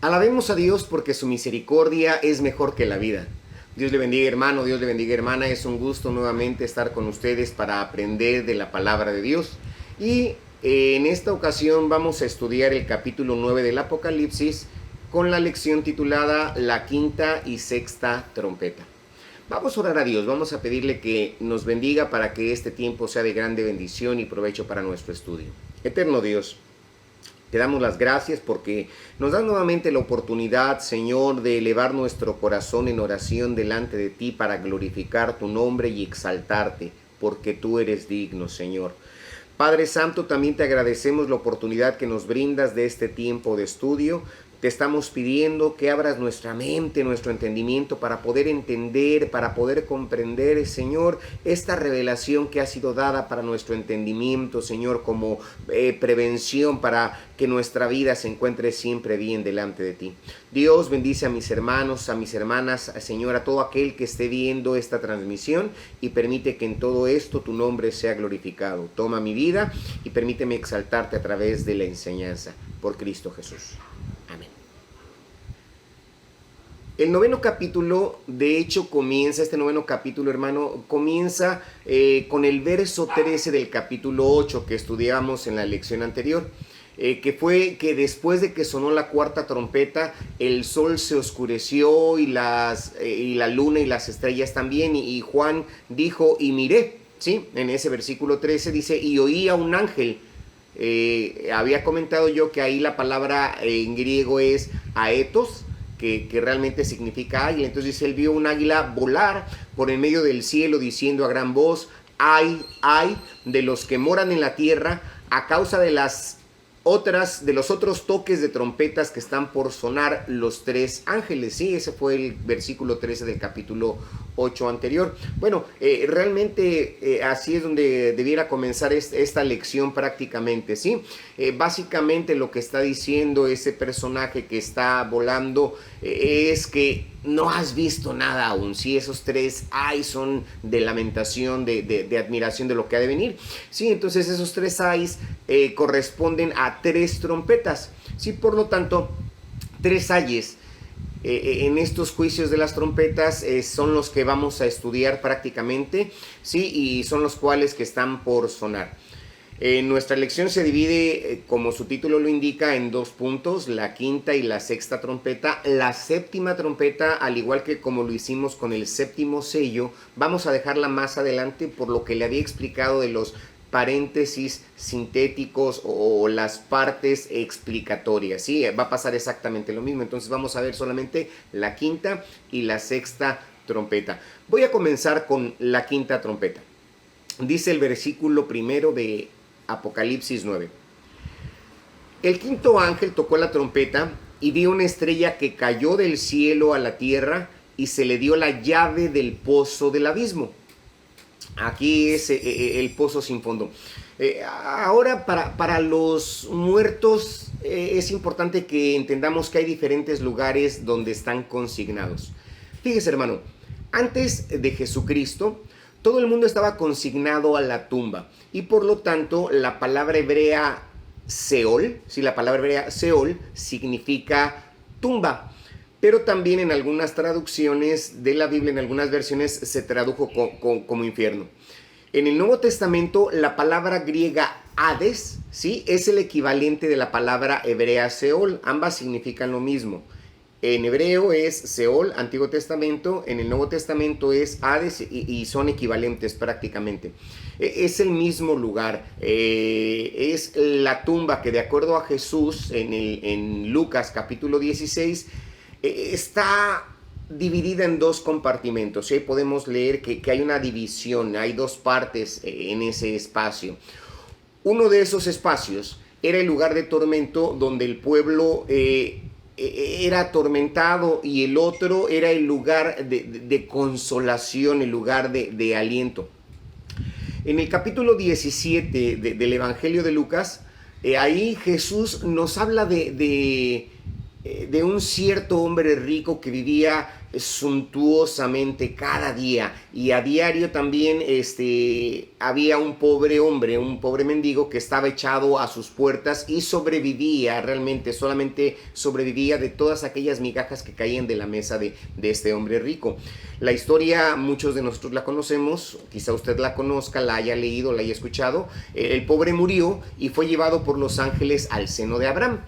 Alabemos a Dios porque su misericordia es mejor que la vida. Dios le bendiga, hermano, Dios le bendiga, hermana. Es un gusto nuevamente estar con ustedes para aprender de la palabra de Dios. Y en esta ocasión vamos a estudiar el capítulo 9 del Apocalipsis con la lección titulada La quinta y sexta trompeta. Vamos a orar a Dios, vamos a pedirle que nos bendiga para que este tiempo sea de grande bendición y provecho para nuestro estudio. Eterno Dios, te damos las gracias porque nos das nuevamente la oportunidad, Señor, de elevar nuestro corazón en oración delante de ti para glorificar tu nombre y exaltarte, porque tú eres digno, Señor. Padre Santo, también te agradecemos la oportunidad que nos brindas de este tiempo de estudio. Te estamos pidiendo que abras nuestra mente, nuestro entendimiento para poder entender, para poder comprender, Señor, esta revelación que ha sido dada para nuestro entendimiento, Señor, como prevención para que nuestra vida se encuentre siempre bien delante de ti. Dios, bendice a mis hermanos, a mis hermanas, Señor, a todo aquel que esté viendo esta transmisión y permite que en todo esto tu nombre sea glorificado. Toma mi vida y permíteme exaltarte a través de la enseñanza. Por Cristo Jesús. Amén. El noveno capítulo, de hecho, este noveno capítulo, hermano, comienza con el verso 13 del capítulo 8 que estudiamos en la lección anterior. Que fue que después de que sonó la cuarta trompeta, el sol se oscureció y la luna y las estrellas también. Y Juan dijo, y miré, ¿sí? En ese versículo 13 dice, y oí a un ángel. Había comentado yo que ahí la palabra en griego es aetos, que realmente significa águila. Entonces dice, él vio un águila volar por en medio del cielo diciendo a gran voz, ay de los que moran en la tierra a causa de los otros toques de trompetas que están por sonar los tres ángeles. Sí, ese fue el versículo 13 del capítulo 8 anterior. Bueno, realmente así es donde debiera comenzar esta lección prácticamente, ¿sí? Básicamente lo que está diciendo ese personaje que está volando es que no has visto nada aún, ¿sí? Esos tres ay son de lamentación, de admiración de lo que ha de venir, ¿sí? Entonces esos tres ayes corresponden a tres trompetas, ¿sí? Por lo tanto, tres ayes en estos juicios de las trompetas son los que vamos a estudiar prácticamente, ¿sí? Y son los cuales que están por sonar. Nuestra lección se divide, como su título lo indica, en dos puntos, la quinta y la sexta trompeta. La séptima trompeta, al igual que como lo hicimos con el séptimo sello, vamos a dejarla más adelante por lo que le había explicado de los paréntesis sintéticos o las partes explicatorias, ¿sí? Va a pasar exactamente lo mismo. Entonces vamos a ver solamente la quinta y la sexta trompeta. Voy a comenzar con la quinta trompeta. Dice el versículo primero de Apocalipsis 9. El quinto ángel tocó la trompeta y vi una estrella que cayó del cielo a la tierra y se le dio la llave del pozo del abismo. Aquí es el pozo sin fondo. Ahora para los muertos es importante que entendamos que hay diferentes lugares donde están consignados. Fíjese, hermano, antes de Jesucristo, todo el mundo estaba consignado a la tumba y por lo tanto la palabra hebrea Seol, ¿sí? La palabra hebrea Seol significa tumba. Pero también en algunas traducciones de la Biblia, en algunas versiones, se tradujo como infierno. En el Nuevo Testamento, la palabra griega Hades, ¿sí? Es el equivalente de la palabra hebrea Seol. Ambas significan lo mismo. En hebreo es Seol, Antiguo Testamento. En el Nuevo Testamento es Hades y son equivalentes prácticamente. Es el mismo lugar. Es la tumba que, de acuerdo a Jesús, en Lucas capítulo 16, está dividida en dos compartimentos, ¿sí? Podemos leer que hay una división, hay dos partes en ese espacio. Uno de esos espacios era el lugar de tormento donde el pueblo era atormentado y el otro era el lugar de consolación, el lugar de aliento. En el capítulo 17 del Evangelio de Lucas, ahí Jesús nos habla de de un cierto hombre rico que vivía suntuosamente cada día, y a diario también había un pobre hombre, un pobre mendigo que estaba echado a sus puertas y sobrevivía, realmente solamente sobrevivía de todas aquellas migajas que caían de la mesa de este hombre rico. La historia muchos de nosotros la conocemos, quizá usted la conozca, la haya leído, la haya escuchado. El pobre murió y fue llevado por los ángeles al seno de Abraham.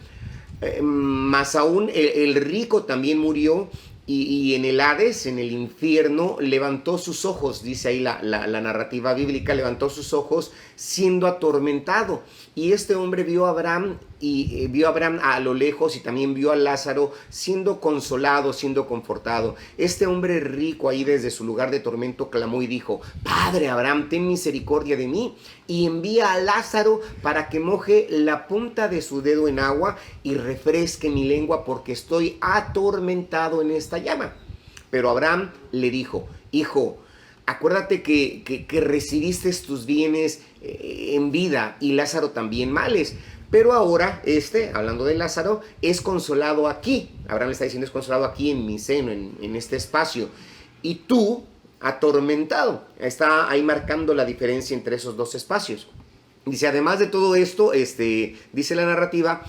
Más aún, el rico también murió y en el Hades, en el infierno, levantó sus ojos, dice ahí la narrativa bíblica, levantó sus ojos siendo atormentado. Y este hombre vio a Abraham y vio a Abraham a lo lejos, y también vio a Lázaro siendo consolado, siendo confortado. Este hombre rico ahí desde su lugar de tormento clamó y dijo: Padre Abraham, ten misericordia de mí y envía a Lázaro para que moje la punta de su dedo en agua y refresque mi lengua, porque estoy atormentado en esta llama. Pero Abraham le dijo: Hijo, acuérdate que recibiste tus bienes en vida, y Lázaro también males. Pero ahora hablando de Lázaro, es consolado aquí. Abraham le está diciendo: es consolado aquí en mi seno, en este espacio. Y tú, atormentado. Está ahí marcando la diferencia entre esos dos espacios. Dice, además de todo esto, dice la narrativa,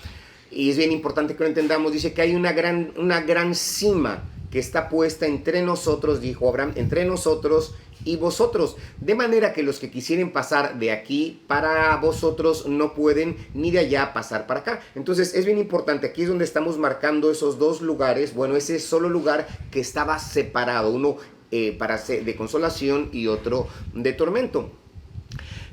y es bien importante que lo entendamos, dice que hay una gran cima que está puesta entre nosotros, dijo Abraham, entre nosotros y vosotros, de manera que los que quisieren pasar de aquí para vosotros no pueden, ni de allá pasar para acá. Entonces es bien importante, aquí es donde estamos marcando esos dos lugares, bueno, ese solo lugar que estaba separado, uno de consolación y otro de tormento.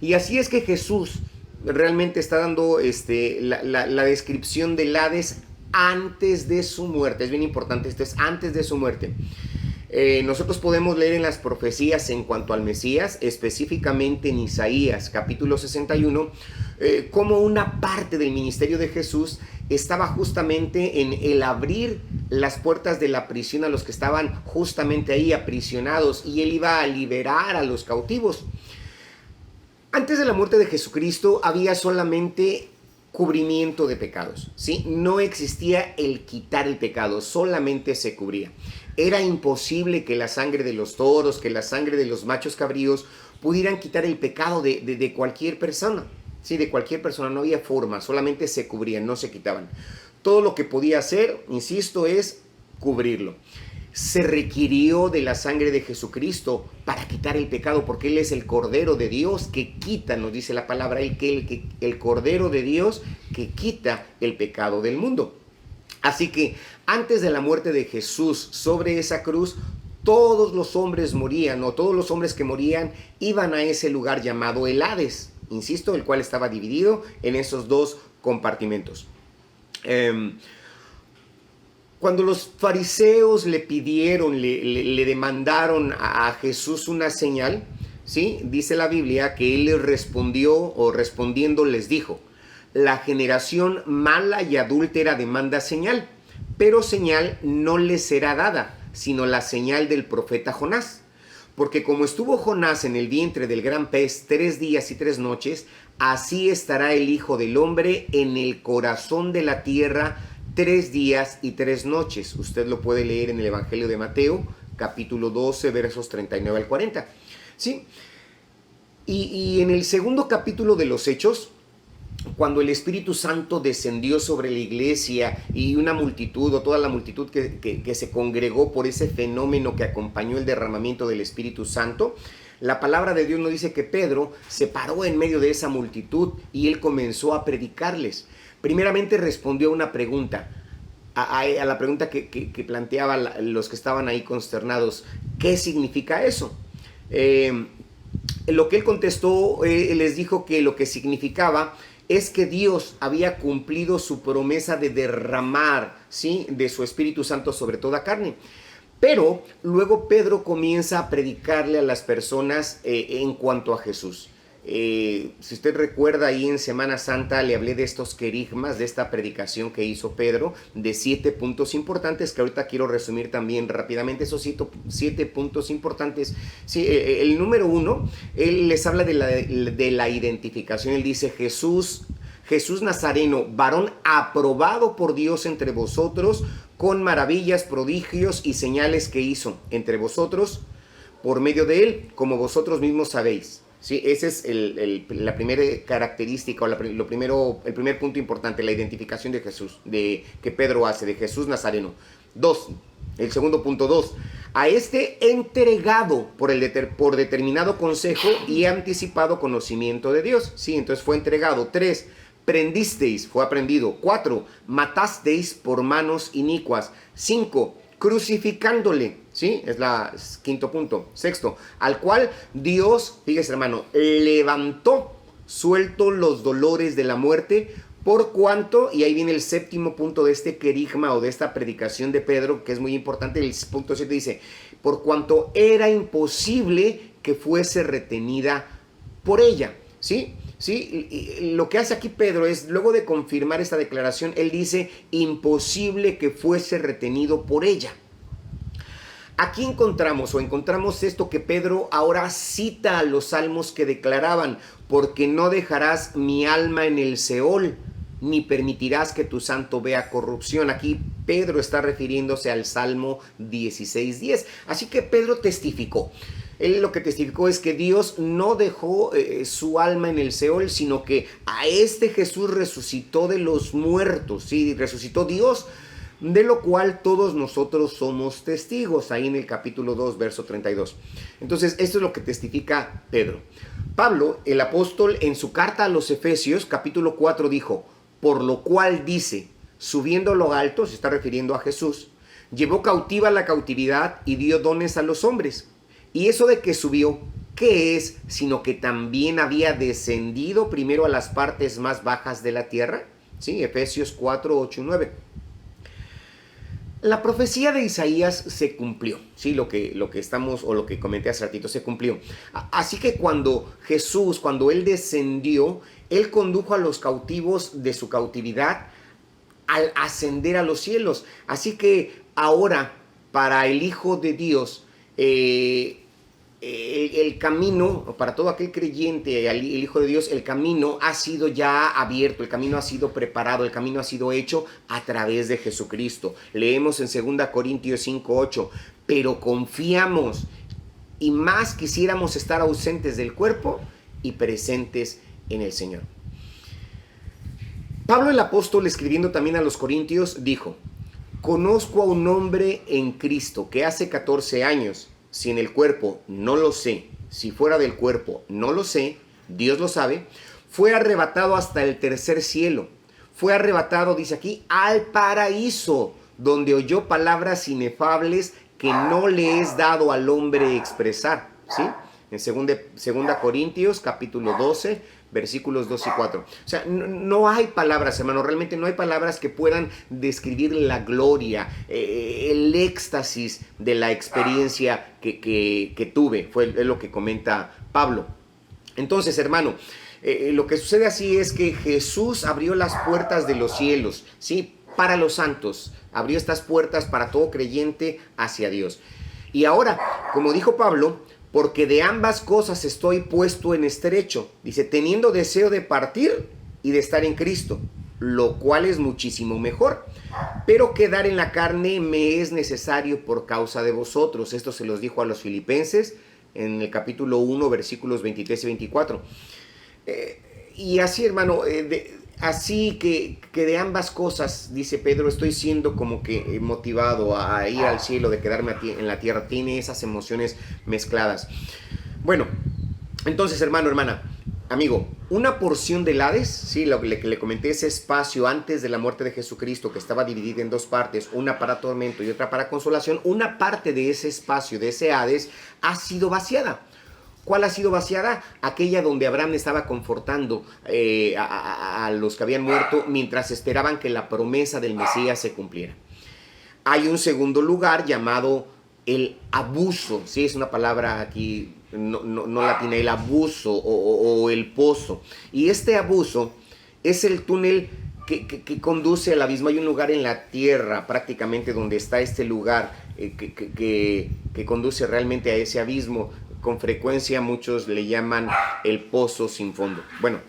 Y así es que Jesús realmente está dando la descripción del Hades antes de su muerte. Es bien importante, esto es antes de su muerte. Nosotros podemos leer en las profecías en cuanto al Mesías, específicamente en Isaías capítulo 61, como una parte del ministerio de Jesús estaba justamente en el abrir las puertas de la prisión a los que estaban justamente ahí aprisionados, y él iba a liberar a los cautivos. Antes de la muerte de Jesucristo había solamente cubrimiento de pecados, ¿sí? No existía el quitar el pecado, solamente se cubría. Era imposible que la sangre de los toros, que la sangre de los machos cabríos pudieran quitar el pecado de cualquier persona. Sí, de cualquier persona, no había forma, solamente se cubrían, no se quitaban. Todo lo que podía hacer, insisto, es cubrirlo. Se requirió de la sangre de Jesucristo para quitar el pecado, porque Él es el Cordero de Dios que quita, nos dice la palabra, el Cordero de Dios que quita el pecado del mundo. Así que antes de la muerte de Jesús sobre esa cruz, todos los hombres morían, o todos los hombres que morían iban a ese lugar llamado el Hades, insisto, el cual estaba dividido en esos dos compartimentos. Cuando los fariseos le pidieron, le demandaron a Jesús una señal, ¿sí? Dice la Biblia que él les respondió, o respondiendo les dijo: la generación mala y adúltera demanda señal, pero señal no les será dada, sino la señal del profeta Jonás. Porque como estuvo Jonás en el vientre del gran pez 3 días y 3 noches, así estará el Hijo del Hombre en el corazón de la tierra 3 días y 3 noches. Usted lo puede leer en el Evangelio de Mateo, capítulo 12, versos 39 al 40. ¿Sí? Y en el segundo capítulo de los Hechos, cuando el Espíritu Santo descendió sobre la iglesia y una multitud, o toda la multitud que se congregó por ese fenómeno que acompañó el derramamiento del Espíritu Santo, la palabra de Dios nos dice que Pedro se paró en medio de esa multitud y él comenzó a predicarles. Primeramente respondió a una pregunta, a la pregunta que planteaban los que estaban ahí consternados: ¿qué significa eso? Lo que él contestó, les dijo que lo que significaba es que Dios había cumplido su promesa de derramar, ¿sí?, de su Espíritu Santo sobre toda carne. Pero luego Pedro comienza a predicarle a las personas en cuanto a Jesús. Si usted recuerda, ahí en Semana Santa le hablé de estos querigmas, de esta predicación que hizo Pedro, de 7 puntos importantes, que ahorita quiero resumir también rápidamente esos 7 puntos importantes. Sí, el número 1, él les habla de la identificación. Él dice: Jesús Jesús Nazareno, varón aprobado por Dios entre vosotros, con maravillas, prodigios y señales que hizo entre vosotros, por medio de él, como vosotros mismos sabéis. Sí, esa es la primera característica o el primer punto importante, la identificación de Jesús, que Pedro hace, de Jesús Nazareno. 2, el segundo punto 2, a este entregado por determinado consejo y anticipado conocimiento de Dios. Sí, entonces fue entregado. 3, prendisteis, fue aprendido. 4, matasteis por manos inicuas. 5, crucificándole, ¿sí? Es quinto punto. 6, al cual Dios, fíjese hermano, levantó, suelto los dolores de la muerte, por cuanto, y ahí viene el séptimo punto de este querigma o de esta predicación de Pedro, que es muy importante. El punto 7 dice, por cuanto era imposible que fuese retenida por ella, ¿sí? ¿Sí? Y lo que hace aquí Pedro es, luego de confirmar esta declaración, él dice, imposible que fuese retenido por ella. Aquí encontramos esto que Pedro ahora cita a los salmos que declaraban, porque no dejarás mi alma en el Seol, ni permitirás que tu santo vea corrupción. Aquí Pedro está refiriéndose al Salmo 16:10. Así que Pedro testificó. Él lo que testificó es que Dios no dejó su alma en el Seol, sino que a este Jesús resucitó de los muertos. Sí, resucitó Dios, de lo cual todos nosotros somos testigos, ahí en el capítulo 2, verso 32. Entonces, esto es lo que testifica Pedro. Pablo, el apóstol, en su carta a los Efesios, capítulo 4, dijo, por lo cual dice, subiendo a lo alto, se está refiriendo a Jesús, llevó cautiva la cautividad y dio dones a los hombres. Y eso de que subió, ¿qué es? Sino que también había descendido primero a las partes más bajas de la tierra. Sí, Efesios 4, 8 y 9. La profecía de Isaías se cumplió, ¿sí? Lo que estamos, o lo que comenté hace ratito, se cumplió. Así que cuando él descendió, él condujo a los cautivos de su cautividad al ascender a los cielos. Así que ahora, para el Hijo de Dios, el camino, para todo aquel creyente, el Hijo de Dios, el camino ha sido ya abierto, el camino ha sido preparado, el camino ha sido hecho a través de Jesucristo. Leemos en 2 Corintios 5:8, pero confiamos y más quisiéramos estar ausentes del cuerpo y presentes en el Señor. Pablo el apóstol, escribiendo también a los Corintios, dijo, conozco a un hombre en Cristo que hace 14 años, si en el cuerpo no lo sé, si fuera del cuerpo no lo sé, Dios lo sabe, fue arrebatado hasta el tercer cielo. Fue arrebatado, dice aquí, al paraíso, donde oyó palabras inefables que no le es dado al hombre expresar. ¿Sí? En 2 Corintios, capítulo 12, versículos 2 y 4. O sea, no hay palabras, hermano, realmente no hay palabras que puedan describir la gloria, el éxtasis de la experiencia que tuve. Es lo que comenta Pablo. Entonces, hermano, lo que sucede así es que Jesús abrió las puertas de los cielos, ¿sí? Para los santos. Abrió estas puertas para todo creyente hacia Dios. Y ahora, como dijo Pablo, porque de ambas cosas estoy puesto en estrecho. Dice, teniendo deseo de partir y de estar en Cristo, lo cual es muchísimo mejor. Pero quedar en la carne me es necesario por causa de vosotros. Esto se los dijo a los filipenses en el capítulo 1, versículos 23 y 24. Y así, hermano, así que de ambas cosas, dice Pedro, estoy siendo como que motivado a ir al cielo, de quedarme en la tierra. Tiene esas emociones mezcladas. Bueno, entonces, hermano, hermana, amigo, una porción del Hades, sí, lo que le comenté, ese espacio antes de la muerte de Jesucristo, que estaba dividida en dos partes, una para tormento y otra para consolación, una parte de ese espacio, de ese Hades, ha sido vaciada. ¿Cuál ha sido vaciada? Aquella donde Abraham estaba confortando a los que habían muerto mientras esperaban que la promesa del Mesías se cumpliera. Hay un segundo lugar llamado el abuso, ¿sí? Es una palabra aquí no latina, el abuso o el pozo. Y este abuso es el túnel que conduce al abismo. Hay un lugar en la tierra prácticamente donde está este lugar que conduce realmente a ese abismo. Con frecuencia muchos le llaman el pozo sin fondo. Bueno,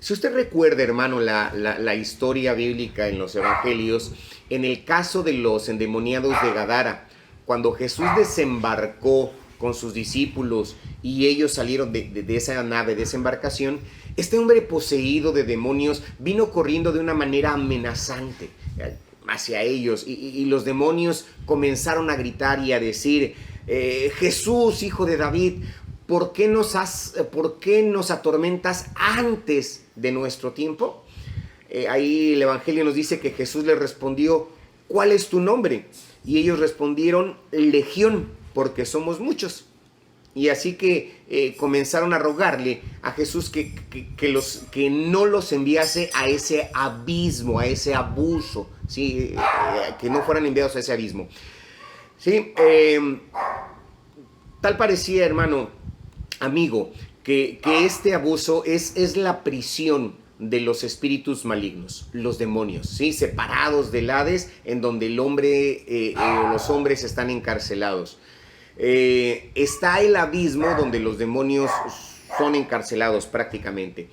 Si usted recuerda, hermano, la historia bíblica en los evangelios, en el caso de los endemoniados de Gadara, cuando Jesús desembarcó con sus discípulos y ellos salieron de esa nave, de esa embarcación, este hombre poseído de demonios vino corriendo de una manera amenazante hacia ellos, y los demonios comenzaron a gritar y a decir: Jesús, hijo de David, ¿por qué nos atormentas antes de nuestro tiempo? Ahí el Evangelio nos dice que Jesús les respondió: ¿cuál es tu nombre? Y ellos respondieron: Legión, porque somos muchos. Y así que comenzaron a rogarle a Jesús que no los enviase a ese abismo, a ese abuso, ¿sí? Que no fueran enviados a ese abismo. ¿Sí? Tal parecía, hermano, amigo, que este abuso es la prisión de los espíritus malignos, los demonios, ¿sí? Separados del Hades, en donde el hombre o los hombres están encarcelados. Está el abismo donde los demonios son encarcelados prácticamente.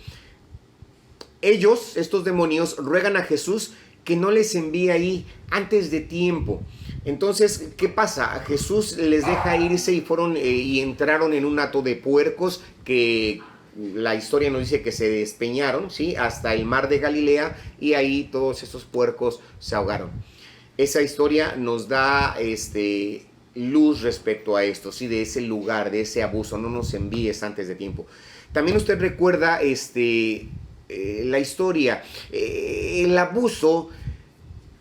Ellos, estos demonios, ruegan a Jesús que no les envíe ahí antes de tiempo. Entonces, ¿qué pasa? Jesús les deja irse y entraron en un hato de puercos que la historia nos dice que se despeñaron, ¿sí? Hasta el mar de Galilea, y ahí todos esos puercos se ahogaron. Esa historia nos da luz respecto a esto, ¿sí? De ese lugar, de ese abuso. No nos envíes antes de tiempo. También usted recuerda la historia, el abuso.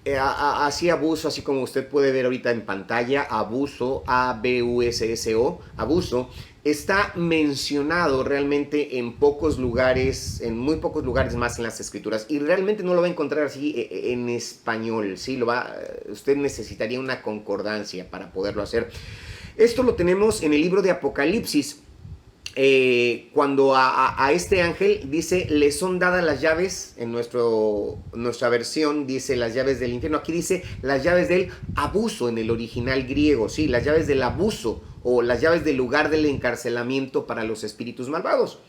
Así abuso, así como usted puede ver ahorita en pantalla, abuso, A-B-U-S-S-O, abuso, está mencionado realmente en pocos lugares, en muy pocos lugares más en las escrituras, y realmente no lo va a encontrar así en español, ¿sí? Usted necesitaría una concordancia para poderlo hacer. Esto lo tenemos en el libro de Apocalipsis. Cuando a este ángel dice: le son dadas las llaves, en nuestra versión dice las llaves del infierno, aquí dice las llaves del abuso en el original griego, ¿sí? Las llaves del abuso, o las llaves del lugar del encarcelamiento para los espíritus malvados.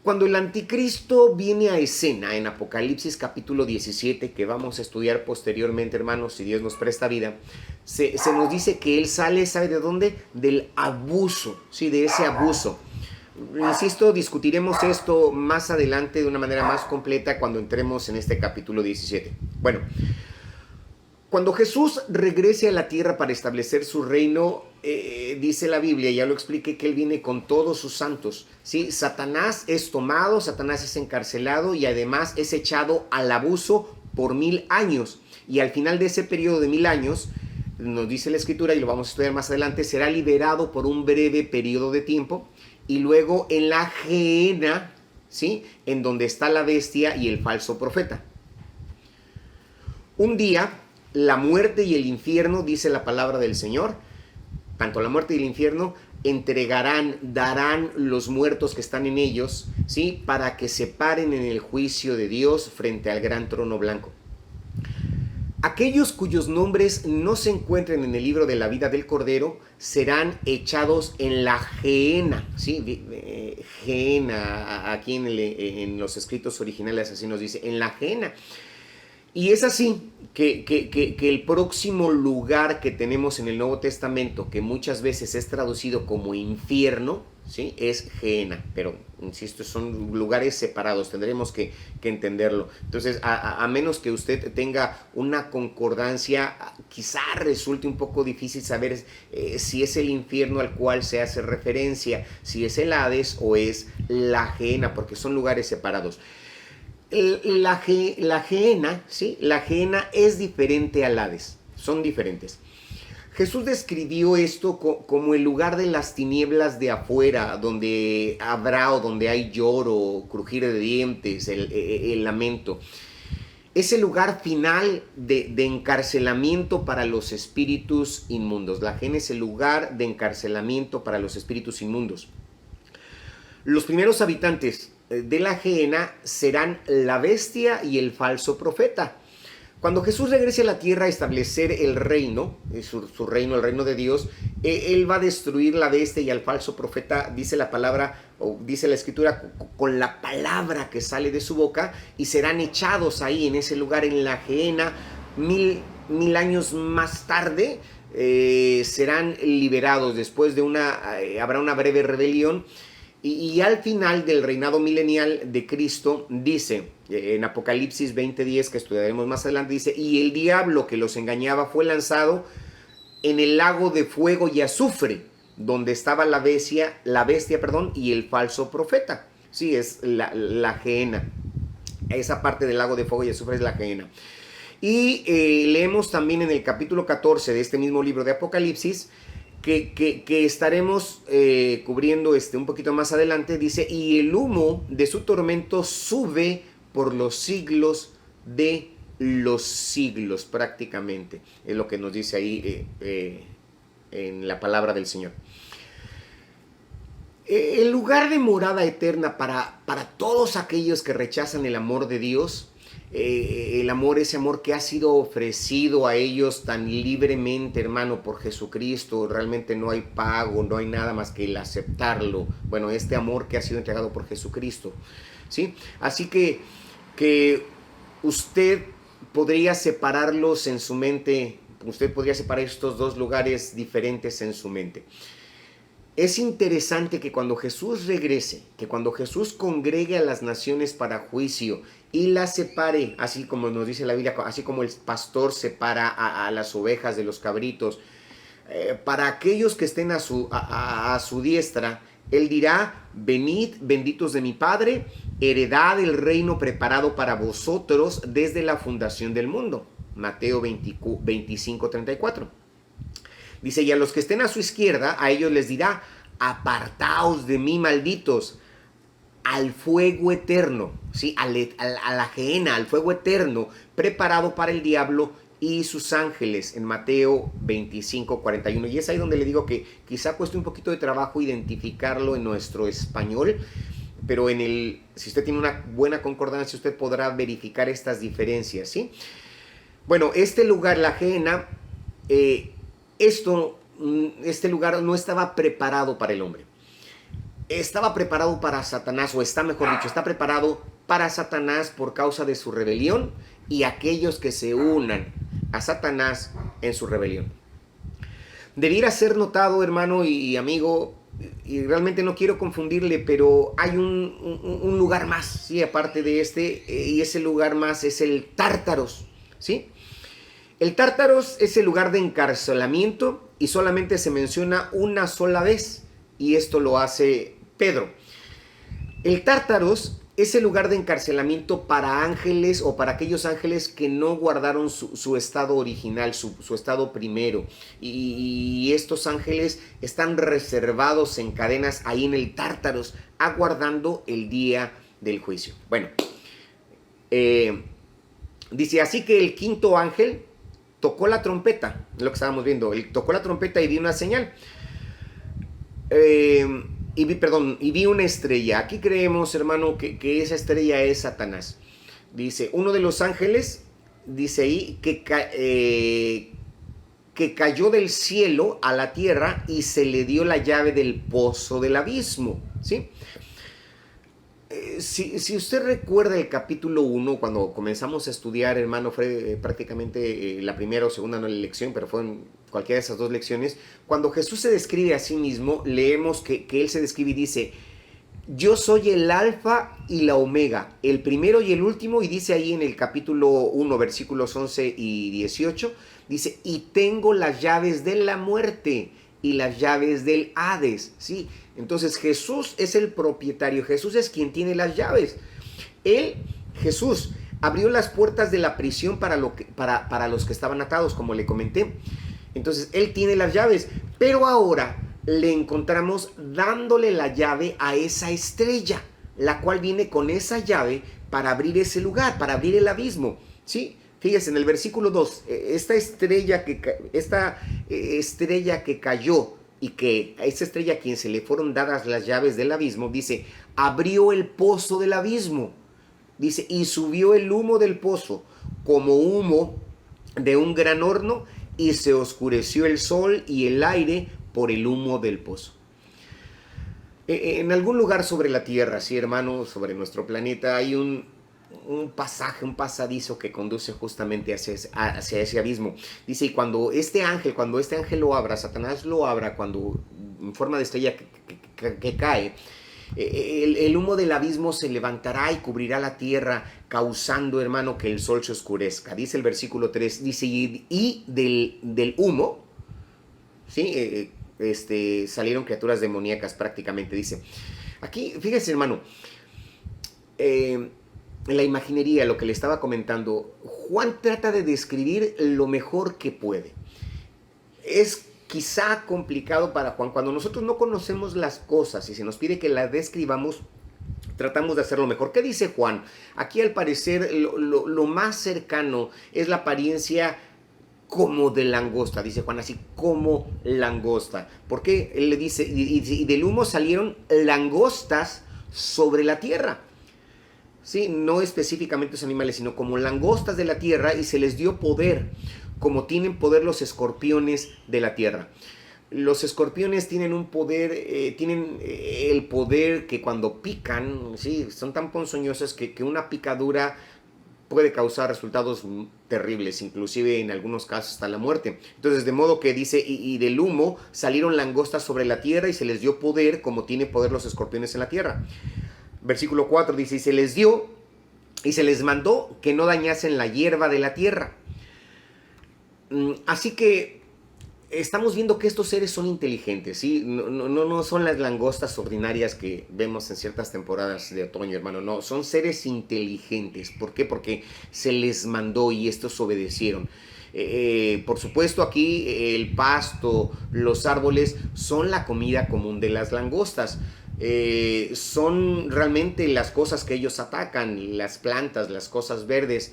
Cuando el anticristo viene a escena en Apocalipsis capítulo 17, que vamos a estudiar posteriormente, hermanos, si Dios nos presta vida, se nos dice que él sale, ¿sabe de dónde? Del abuso, ¿sí? De ese abuso. Insisto, discutiremos esto más adelante de una manera más completa cuando entremos en este capítulo 17. Bueno, cuando Jesús regrese a la tierra para establecer su reino, dice la Biblia, ya lo expliqué, que él viene con todos sus santos, ¿sí? Satanás es tomado, Satanás es encarcelado y además es echado al abuso por 1000 años. Y al final de ese periodo de 1000 años, nos dice la Escritura, y lo vamos a estudiar más adelante, será liberado por un breve periodo de tiempo, y luego en la Gehenna, ¿sí? En donde está la bestia y el falso profeta. Un día, la muerte y el infierno, dice la palabra del Señor, tanto la muerte y el infierno darán los muertos que están en ellos, ¿sí? Para que se paren en el juicio de Dios frente al gran trono blanco. Aquellos cuyos nombres no se encuentren en el libro de la vida del Cordero serán echados en la Gehenna, ¿sí? Gehenna, aquí en los escritos originales así nos dice, en la Gehenna. Y es así que el próximo lugar que tenemos en el Nuevo Testamento, que muchas veces es traducido como infierno, ¿sí? Es Gehenna, pero insisto, son lugares separados, tendremos que entenderlo. Entonces, a menos que usted tenga una concordancia, quizá resulte un poco difícil saber si es el infierno al cual se hace referencia, si es el Hades o es la Gehenna, porque son lugares separados. La Gehenna, ¿sí? La Gehenna es diferente al Hades, son diferentes. Jesús describió esto como el lugar de las tinieblas de afuera, donde habrá o donde hay lloro, crujir de dientes, el lamento. Es el lugar final de encarcelamiento para los espíritus inmundos. La Gehenna es el lugar de encarcelamiento para los espíritus inmundos. Los primeros habitantes de la Gehenna serán la bestia y el falso profeta. Cuando Jesús regrese a la tierra a establecer el reino, su reino, el reino de Dios, Él va a destruir la bestia y al falso profeta, dice la palabra, o dice la escritura, con la palabra que sale de su boca, y serán echados ahí en ese lugar, en la gehenna. Mil años más tarde serán liberados. Después de habrá una breve rebelión. Y al final del reinado milenial de Cristo, dice en Apocalipsis 20:10, que estudiaremos más adelante, dice: y el diablo que los engañaba fue lanzado en el lago de fuego y azufre, donde estaba la bestia, y el falso profeta. Sí, es la gehenna. Esa parte del lago de fuego y azufre es la gehenna. Y leemos también en el capítulo 14 de este mismo libro de Apocalipsis, que estaremos cubriendo un poquito más adelante. Dice: y el humo de su tormento sube por los siglos de los siglos. Prácticamente es lo que nos dice ahí en la palabra del Señor. El lugar de morada eterna para todos aquellos que rechazan el amor de Dios, ese amor que ha sido ofrecido a ellos tan libremente, hermano, por Jesucristo. Realmente no hay pago, no hay nada más que el aceptarlo. Bueno, este amor que ha sido entregado por Jesucristo, ¿sí? Así que usted podría separarlos en su mente. Usted podría separar estos dos lugares diferentes en su mente. Es interesante que cuando Jesús regrese, que cuando Jesús congregue a las naciones para juicio y las separe, así como nos dice la Biblia, así como el pastor separa a las ovejas de los cabritos, para aquellos que estén a su diestra, Él dirá: venid, benditos de mi Padre, heredad el reino preparado para vosotros desde la fundación del mundo. Mateo 25:34. Dice: y a los que estén a su izquierda, a ellos les dirá: apartaos de mí, malditos, al fuego eterno, ¿sí? a la gehenna, al fuego eterno, preparado para el diablo y sus ángeles, en Mateo 25:41. Y es ahí donde le digo que quizá cueste un poquito de trabajo identificarlo en nuestro español, pero si usted tiene una buena concordancia, usted podrá verificar estas diferencias, ¿sí? Bueno, este lugar, la gehenna, este lugar no estaba preparado para el hombre. Estaba preparado para Satanás, o está, mejor dicho, está preparado para Satanás por causa de su rebelión y aquellos que se unan a Satanás en su rebelión. Debiera ser notado, hermano y amigo, y realmente no quiero confundirle, pero hay un lugar más, ¿sí? Aparte de y ese lugar más es el Tártaros, ¿sí? El Tártaros es el lugar de encarcelamiento y solamente se menciona una sola vez, y esto lo hace Pedro. El Tártaros es el lugar de encarcelamiento para ángeles, o para aquellos ángeles que no guardaron su estado original, su estado primero. Y estos ángeles están reservados en cadenas ahí en el Tártaros, aguardando el día del juicio. Bueno, dice: así que el quinto ángel tocó la trompeta, lo que estábamos viendo. Él tocó la trompeta y vi una señal. Y vi una estrella. Aquí creemos, hermano, que esa estrella es Satanás. Dice: uno de los ángeles, dice ahí, que cayó del cielo a la tierra y se le dio la llave del pozo del abismo, ¿sí? Si usted recuerda el capítulo 1, cuando comenzamos a estudiar, hermano, fue prácticamente la primera o segunda, no la lección, pero fue en cualquiera de esas dos lecciones. Cuando Jesús se describe a sí mismo, leemos que Él se describe y dice: yo soy el alfa y la omega, el primero y el último. Y dice ahí en el capítulo 1, versículos 11 y 18, dice: y tengo las llaves de la muerte y las llaves del Hades, ¿sí? Entonces Jesús es el propietario, Jesús es quien tiene las llaves. Jesús, abrió las puertas de la prisión para los que estaban atados, como le comenté. Entonces Él tiene las llaves, pero ahora le encontramos dándole la llave a esa estrella, la cual viene con esa llave para abrir ese lugar, para abrir el abismo, ¿sí? Fíjese en el versículo 2, esta estrella que cayó, y que a esa estrella a quien se le fueron dadas las llaves del abismo, dice: abrió el pozo del abismo, dice, y subió el humo del pozo como humo de un gran horno, y se oscureció el sol y el aire por el humo del pozo. En algún lugar sobre la tierra, sí, hermano, sobre nuestro planeta, hay un pasaje, un pasadizo que conduce justamente hacia ese abismo. Dice, y cuando este ángel lo abra, Satanás lo abra, cuando en forma de estrella que cae, el humo del abismo se levantará y cubrirá la tierra, causando, hermano, que el sol se oscurezca. Dice el versículo 3, dice, y del humo, ¿sí? Salieron criaturas demoníacas prácticamente, dice. Aquí, fíjese, hermano, en la imaginería, lo que le estaba comentando, Juan trata de describir lo mejor que puede. Es quizá complicado para Juan. Cuando nosotros no conocemos las cosas y se nos pide que las describamos, tratamos de hacerlo mejor. ¿Qué dice Juan? Aquí al parecer lo más cercano es la apariencia como de langosta, dice Juan, así como langosta. ¿Por qué? Él le dice, y del humo salieron langostas sobre la tierra. Sí, no específicamente los animales, sino como langostas de la tierra, y se les dio poder, como tienen poder los escorpiones de la tierra. Los escorpiones tienen un poder, tienen el poder que cuando pican, sí, son tan ponzoñosos que una picadura puede causar resultados terribles, inclusive en algunos casos hasta la muerte. Entonces, de modo que dice, y del humo salieron langostas sobre la tierra, y se les dio poder, como tiene poder los escorpiones en la tierra. Versículo 4 dice, y se les dio y se les mandó que no dañasen la hierba de la tierra. Así que estamos viendo que estos seres son inteligentes, ¿sí? No son las langostas ordinarias que vemos en ciertas temporadas de otoño, hermano. No, son seres inteligentes. ¿Por qué? Porque se les mandó y estos obedecieron. Por supuesto, aquí el pasto, los árboles son la comida común de las langostas. Son realmente las cosas que ellos atacan, las plantas, las cosas verdes.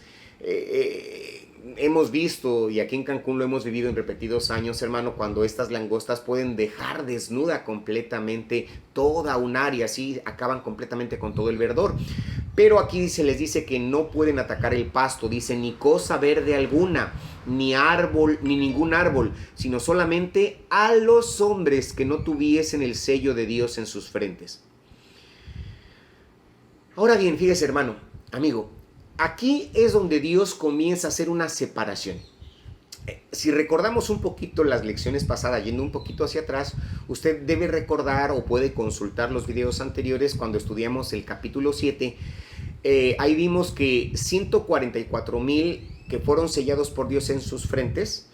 Hemos visto, y aquí en Cancún lo hemos vivido en repetidos años, hermano, cuando estas langostas pueden dejar desnuda completamente toda un área, así acaban completamente con todo el verdor. Pero aquí se les dice que no pueden atacar el pasto, dice, ni cosa verde alguna, ni árbol, ni ningún árbol, sino solamente a los hombres que no tuviesen el sello de Dios en sus frentes. Ahora bien, fíjese, hermano, amigo, aquí es donde Dios comienza a hacer una separación. Si recordamos un poquito las lecciones pasadas, yendo un poquito hacia atrás, usted debe recordar o puede consultar los videos anteriores cuando estudiamos el capítulo 7. Ahí vimos que 144,000 que fueron sellados por Dios en sus frentes,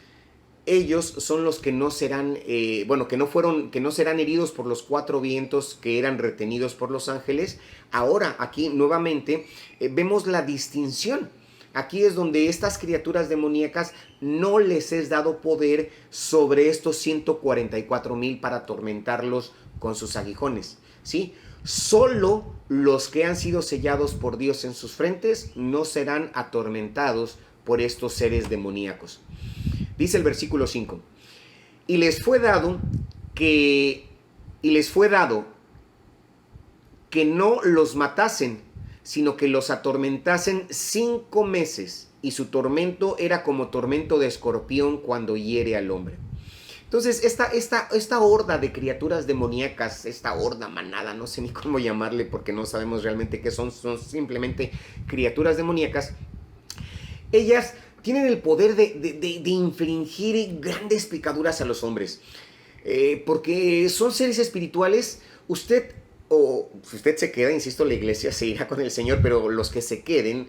ellos son los que no serán, que no serán heridos por los 4 vientos que eran retenidos por los ángeles. Ahora, aquí nuevamente vemos la distinción. Aquí es donde estas criaturas demoníacas no les es dado poder sobre estos 144,000 para atormentarlos con sus aguijones, ¿sí? Solo los que han sido sellados por Dios en sus frentes no serán atormentados por estos seres demoníacos. Dice el versículo 5, y les fue dado que no los matasen, sino que los atormentasen 5 meses, y su tormento era como tormento de escorpión cuando hiere al hombre. Entonces, esta horda de criaturas demoníacas, esta horda, manada, no sé ni cómo llamarle porque no sabemos realmente qué son simplemente criaturas demoníacas. Ellas tienen el poder de infligir grandes picaduras a los hombres, porque son seres espirituales. Usted, o si usted se queda, insisto, la iglesia se irá con el Señor, pero los que se queden,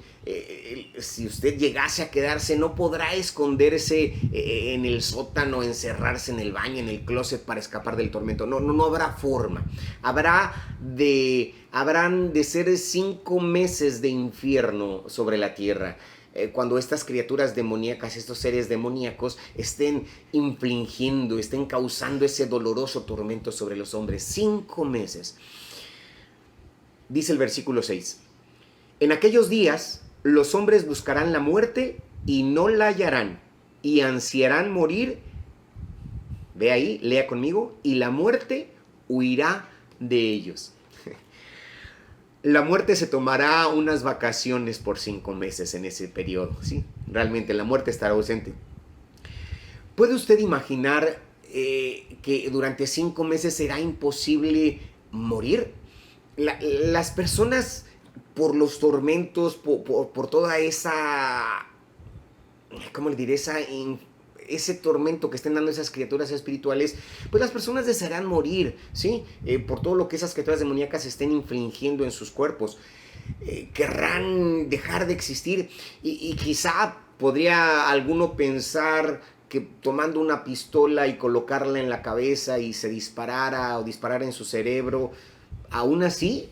si usted llegase a quedarse, no podrá esconderse en el sótano, encerrarse en el baño, en el closet para escapar del tormento. No habrá forma. Habrán de ser 5 meses de infierno sobre la tierra. Cuando estas criaturas demoníacas, estos seres demoníacos estén infligiendo, estén causando ese doloroso tormento sobre los hombres. 5 meses. Dice el versículo 6. En aquellos días los hombres buscarán la muerte y no la hallarán, y ansiarán morir. Ve ahí, lea conmigo. Y la muerte huirá de ellos. La muerte se tomará unas vacaciones por 5 meses en ese periodo, ¿sí? realmente la muerte estará ausente. ¿Puede usted imaginar que durante 5 meses será imposible morir? Las personas, por los tormentos, por toda esa, ¿cómo le diré? Ese tormento que estén dando esas criaturas espirituales, pues las personas desearán morir, ¿sí? Por todo lo que esas criaturas demoníacas estén infligiendo en sus cuerpos. Querrán dejar de existir y quizá podría alguno pensar que tomando una pistola y colocarla en la cabeza y se disparara o disparara en su cerebro, aún así,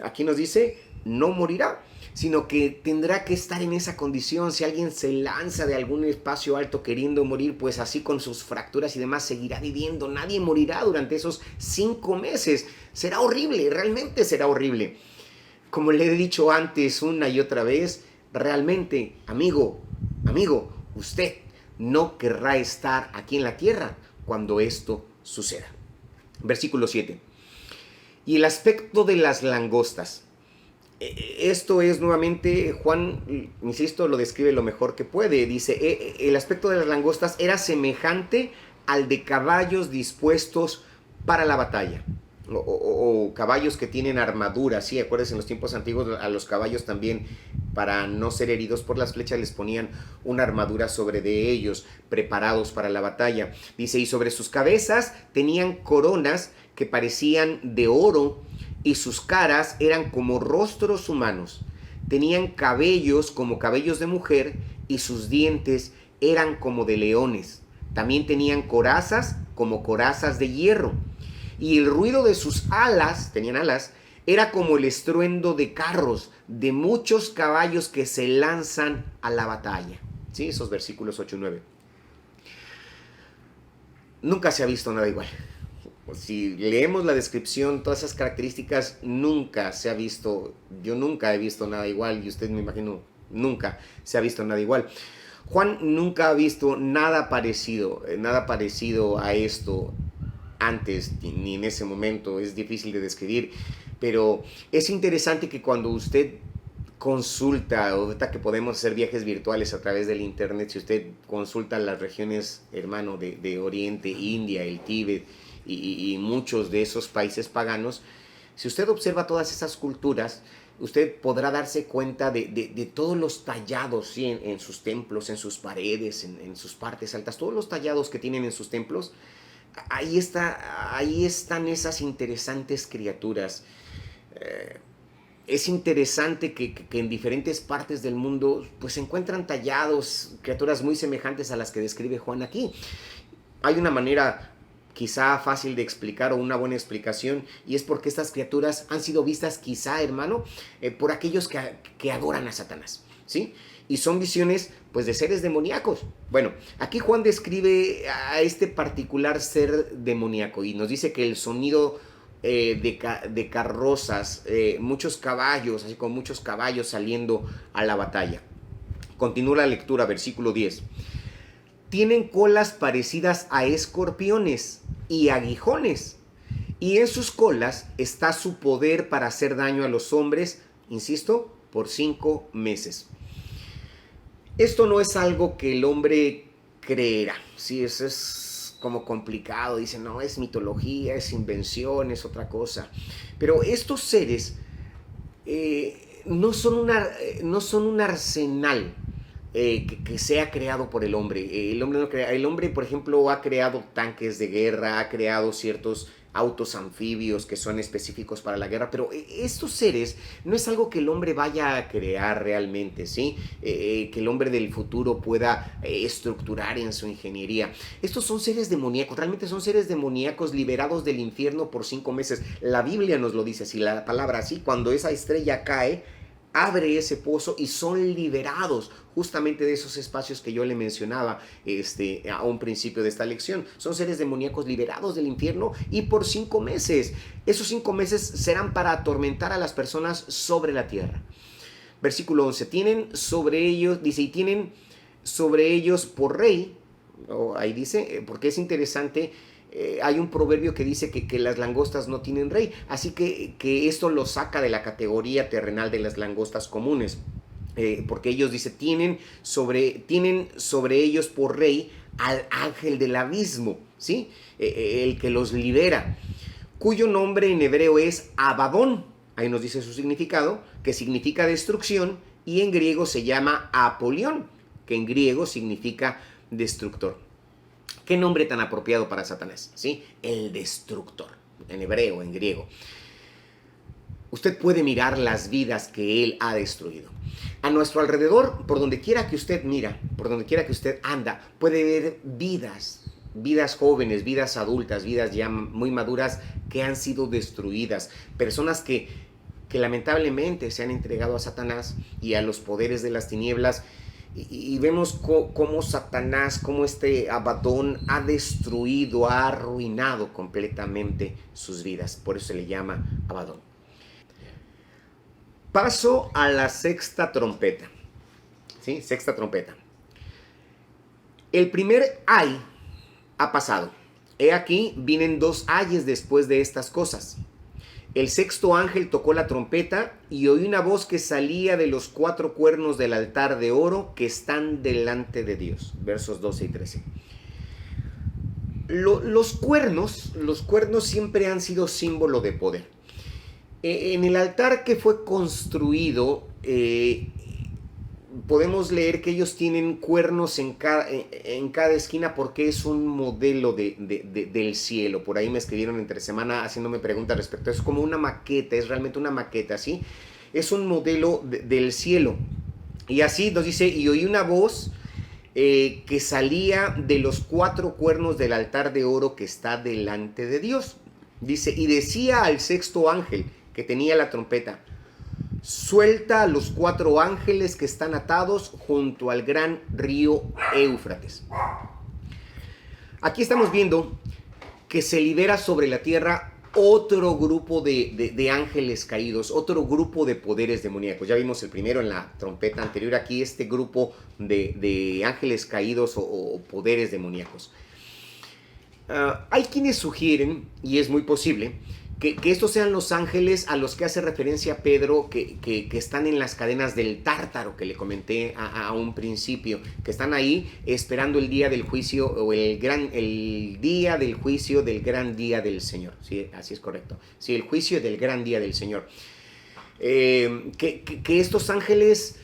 aquí nos dice, no morirá, sino que tendrá que estar en esa condición. Si alguien se lanza de algún espacio alto queriendo morir, pues así con sus fracturas y demás seguirá viviendo. Nadie morirá durante esos 5 meses. Será horrible, realmente será horrible. Como le he dicho antes una y otra vez, realmente, amigo, usted no querrá estar aquí en la tierra cuando esto suceda. Versículo 7. Y el aspecto de las langostas. Esto es nuevamente, Juan, insisto, lo describe lo mejor que puede. Dice, el aspecto de las langostas era semejante al de caballos dispuestos para la batalla. O caballos que tienen armadura, sí, acuérdense, en los tiempos antiguos a los caballos también, para no ser heridos por las flechas, les ponían una armadura sobre de ellos, preparados para la batalla. Dice, y sobre sus cabezas tenían coronas que parecían de oro, y sus caras eran como rostros humanos. Tenían cabellos como cabellos de mujer, y sus dientes eran como de leones. También tenían corazas como corazas de hierro. Y el ruido de sus alas, tenían alas, era como el estruendo de carros, de muchos caballos que se lanzan a la batalla. ¿Sí? Esos versículos 8 y 9. Nunca se ha visto nada igual. Si leemos la descripción, todas esas características, nunca se ha visto, yo nunca he visto nada igual, y usted, me imagino, nunca se ha visto nada igual. Juan nunca ha visto nada parecido a esto antes, ni en ese momento. Es difícil de describir, pero es interesante que cuando usted consulta, ahorita que podemos hacer viajes virtuales a través del internet, si usted consulta las regiones, hermano, de Oriente, India, el Tíbet y muchos de esos países paganos, si usted observa todas esas culturas, usted podrá darse cuenta de todos los tallados, ¿sí? en sus templos, en sus paredes, en sus partes altas, todos los tallados que tienen en sus templos. Ahí están esas interesantes criaturas. Es interesante que en diferentes partes del mundo pues se encuentran tallados criaturas muy semejantes a las que describe Juan aquí. Hay una manera quizá fácil de explicar, o una buena explicación, y es porque estas criaturas han sido vistas quizá, hermano, por aquellos que adoran a Satanás, ¿sí? Y son visiones pues de seres demoníacos. Bueno, aquí Juan describe a este particular ser demoníaco y nos dice que el sonido de carrozas, muchos caballos, así como muchos caballos saliendo a la batalla. Continúa la lectura, versículo 10. Tienen colas parecidas a escorpiones y aguijones, y en sus colas está su poder para hacer daño a los hombres, insisto, por 5 meses. Esto no es algo que el hombre creerá, sí, eso es como complicado, dicen, no, es mitología, es invención, es otra cosa. Pero estos seres no son un arsenal que sea creado por el hombre. El hombre, por ejemplo, ha creado tanques de guerra, ha creado ciertos autos anfibios que son específicos para la guerra, pero estos seres no es algo que el hombre vaya a crear realmente, ¿sí? Que el hombre del futuro pueda estructurar en su ingeniería. Estos son seres demoníacos, realmente son seres demoníacos liberados del infierno por 5 meses. La Biblia nos lo dice así, la palabra así, cuando esa estrella cae, abre ese pozo y son liberados justamente de esos espacios que yo le mencionaba a un principio de esta lección. Son seres demoníacos liberados del infierno y por 5 meses. Esos 5 meses serán para atormentar a las personas sobre la tierra. Versículo 11. Tienen sobre ellos, dice, y tienen sobre ellos por rey, ahí dice, porque es interesante. Hay un proverbio que dice que las langostas no tienen rey, así que esto lo saca de la categoría terrenal de las langostas comunes. porque ellos, dice, tienen sobre ellos por rey al ángel del abismo, ¿sí? El que los libera, cuyo nombre en hebreo es Abadón. Ahí nos dice su significado, que significa destrucción, y en griego se llama Apolión, que en griego significa destructor. ¿Qué nombre tan apropiado para Satanás? ¿Sí? El destructor, en hebreo, en griego. Usted puede mirar las vidas que él ha destruido. A nuestro alrededor, por donde quiera que usted mira, por donde quiera que usted anda, puede ver vidas jóvenes, vidas adultas, vidas ya muy maduras que han sido destruidas. Personas que lamentablemente se han entregado a Satanás y a los poderes de las tinieblas. Y vemos cómo Satanás, cómo este Abadón ha destruido, ha arruinado completamente sus vidas. Por eso se le llama Abadón. Paso a la sexta trompeta. ¿Sí? Sexta trompeta. El primer ay ha pasado. He aquí, vienen dos ayes después de estas cosas. El sexto ángel tocó la trompeta y oí una voz que salía de los cuatro cuernos del altar de oro que están delante de Dios. Versos 12 y 13. Los cuernos siempre han sido símbolo de poder. En el altar que fue construido, podemos leer que ellos tienen cuernos en cada esquina porque es un modelo del cielo. Por ahí me escribieron entre semana haciéndome preguntas respecto a eso. Es como una maqueta, es realmente una maqueta, ¿sí? Es un modelo del cielo. Y así nos dice, y oí una voz que salía de los cuatro cuernos del altar de oro que está delante de Dios. Dice, y decía al sexto ángel que tenía la trompeta: suelta a los cuatro ángeles que están atados junto al gran río Éufrates. Aquí estamos viendo que se libera sobre la tierra otro grupo de ángeles caídos, otro grupo de poderes demoníacos. Ya vimos el primero en la trompeta anterior, aquí este grupo de ángeles caídos o poderes demoníacos. Hay quienes sugieren, y es muy posible, que estos sean los ángeles a los que hace referencia Pedro, que están en las cadenas del Tártaro, que le comenté a un principio, que están ahí esperando el día del juicio, o el día del juicio del gran día del Señor. Sí, así es correcto. Sí, el juicio del gran día del Señor. Que estos ángeles,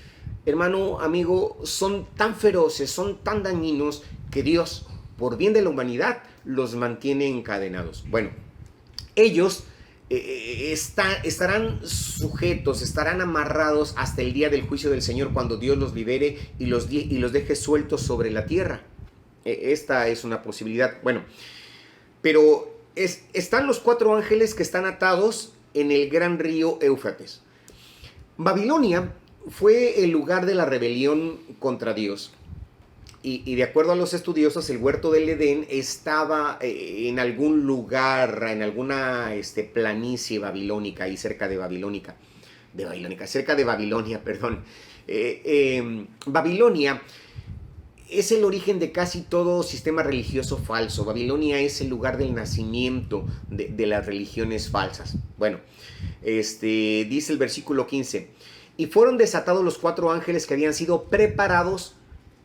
hermano, amigo, son tan feroces, son tan dañinos, que Dios, por bien de la humanidad, los mantiene encadenados. Bueno, ellos estarán sujetos, estarán amarrados hasta el día del juicio del Señor, cuando Dios los libere y los deje sueltos sobre la tierra. Esta es una posibilidad. Bueno, pero están los cuatro ángeles que están atados en el gran río Éufrates. Babilonia fue el lugar de la rebelión contra Dios. Y de acuerdo a los estudiosos, el huerto del Edén estaba en algún lugar, en alguna planicie babilónica, ahí cerca de Babilonia, perdón. Babilonia es el origen de casi todo sistema religioso falso. Babilonia es el lugar del nacimiento de las religiones falsas. Bueno, dice el versículo 15, y fueron desatados los cuatro ángeles que habían sido preparados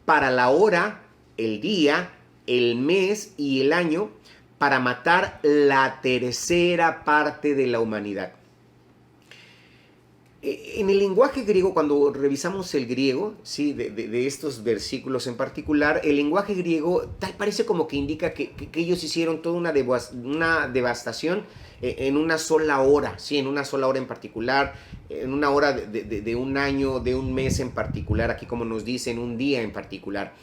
para la hora, el día, el mes y el año, para matar la tercera parte de la humanidad. En el lenguaje griego, cuando revisamos el griego, ¿sí? de estos versículos en particular, el lenguaje griego tal parece como que indica que ellos hicieron toda una devastación en una sola hora, ¿sí? En una sola hora en particular, en una hora de un año, de un mes en particular, aquí como nos dicen, un día en particular.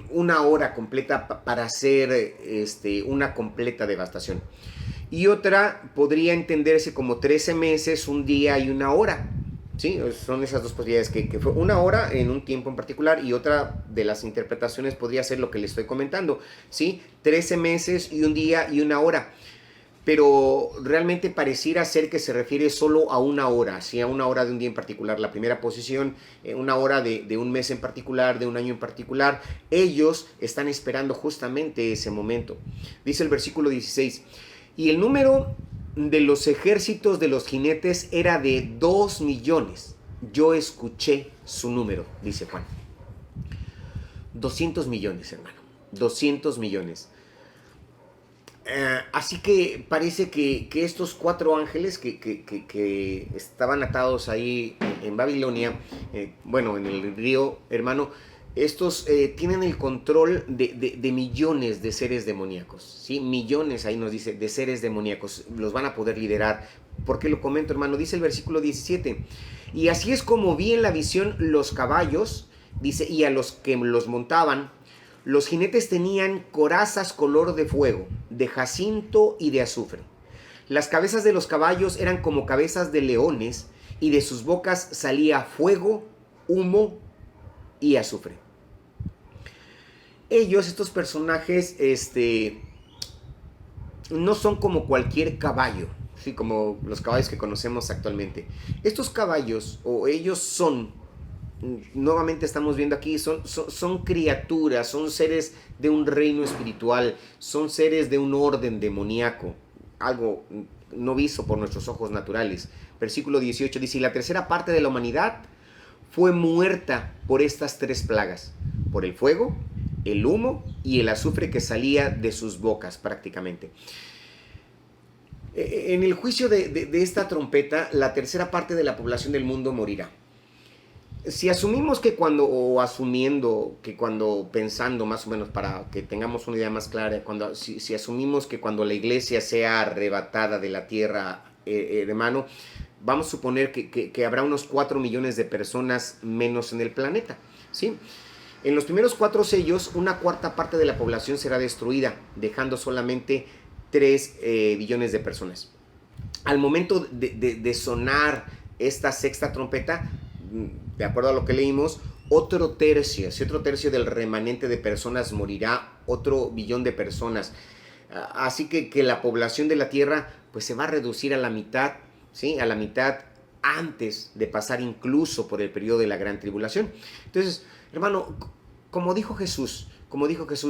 Una hora completa para hacer una completa devastación. Y otra podría entenderse como 13 meses, un día y una hora. ¿Sí? Son esas dos posibilidades, que fue una hora en un tiempo en particular, y otra de las interpretaciones podría ser lo que le estoy comentando, ¿sí? 13 meses y un día y una hora. Pero realmente pareciera ser que se refiere solo a una hora, ¿sí? A una hora de un día en particular. La primera posición, una hora de un mes en particular, de un año en particular. Ellos están esperando justamente ese momento. Dice el versículo 16, y el número de los ejércitos de los jinetes era de 2 millones. Yo escuché su número, dice Juan. 200 millones, hermano. 200 millones. Así que parece que estos 4 ángeles que estaban atados ahí en Babilonia, bueno, en el río, hermano, estos tienen el control de millones de seres demoníacos, ¿sí? Millones, ahí nos dice, de seres demoníacos. Los van a poder liderar. ¿Por qué lo comento, hermano? Dice el versículo 17. Y así es como vi en la visión los caballos, dice, y a los que los montaban. Los jinetes tenían corazas color de fuego, de jacinto y de azufre. Las cabezas de los caballos eran como cabezas de leones, y de sus bocas salía fuego, humo y azufre. Ellos, estos personajes, no son como cualquier caballo, ¿sí? Como los caballos que conocemos actualmente. Estos caballos, o ellos son, nuevamente estamos viendo aquí, son criaturas, son seres de un reino espiritual, son seres de un orden demoníaco, algo no visto por nuestros ojos naturales. Versículo 18 dice, y la tercera parte de la humanidad fue muerta por estas 3 plagas, por el fuego, el humo y el azufre que salía de sus bocas prácticamente. En el juicio de esta trompeta, la tercera parte de la población del mundo morirá. Si asumimos que pensando más o menos para que tengamos una idea más clara, si asumimos que cuando la iglesia sea arrebatada de la tierra, hermano, vamos a suponer que habrá unos 4 millones de personas menos en el planeta, ¿sí? En los primeros 4 sellos, una cuarta parte de la población será destruida, dejando solamente 3 billones de personas. Al momento de sonar esta sexta trompeta, de acuerdo a lo que leímos, otro tercio del remanente de personas morirá, otro billón de personas. Así que la población de la tierra pues se va a reducir a la mitad, ¿sí? A la mitad antes de pasar incluso por el periodo de la gran tribulación. Entonces, hermano, como dijo Jesús,